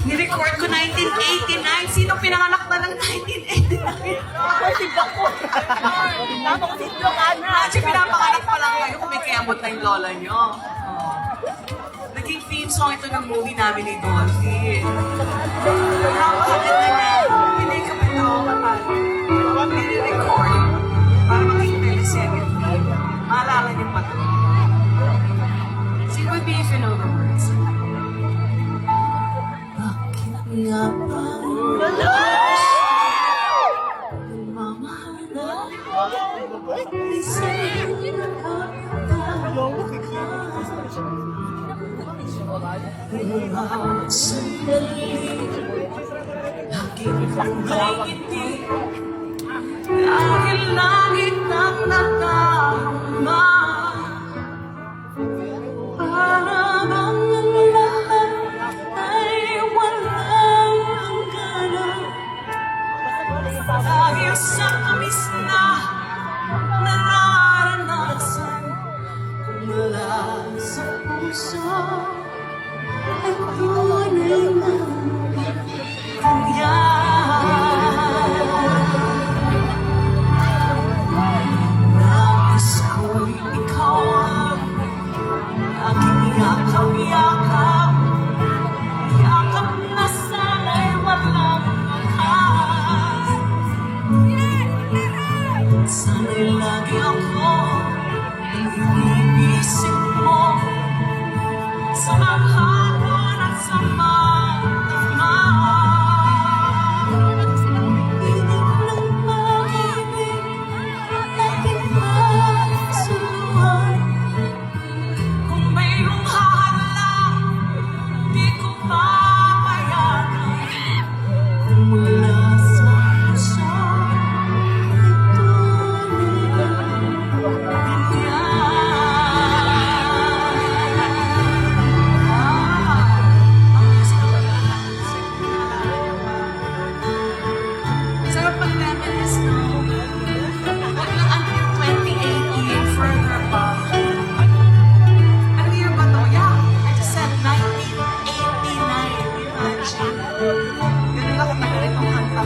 Ni-record ko 1989. Sino pinanganak na ng 1989? Ako si Bako. Tama ko si Ilocana. Actually, pinapanganak pa lang kayo kung may kayamot na yung lola nyo. Naging theme song ito ng movie namin ni Dolphy. Napakaganda niya. Hindi kami ito ni-record para maging teleserye theme. Maalala niyo pa ito. Sing with me if you know the words. Bakit nga ba mamahal na isa'y bawat sandali aking ngiti dahil langit ang nadarama para bang ang lahat ay walang hangganan dahil sa tamis na nararanasan mula sa puso ay tunay na nais ko'y ikaw ang aking yakap-yakap, yakap na sana'y walang angkas. Sana'y lagi ako iniisip mo sa maghapon at sa magdamag. Inig ng pag-ibig aking magsuluhan. Kung mayroong haharang, di ko papayagan. Kung mula sa puso ay tunay na sarap mag-reminisce, no? Huwag lang until 2018, further above. Ano year ba to? Yeah, I just said 1989. Imagine. Ganun lang katagal itong kanta.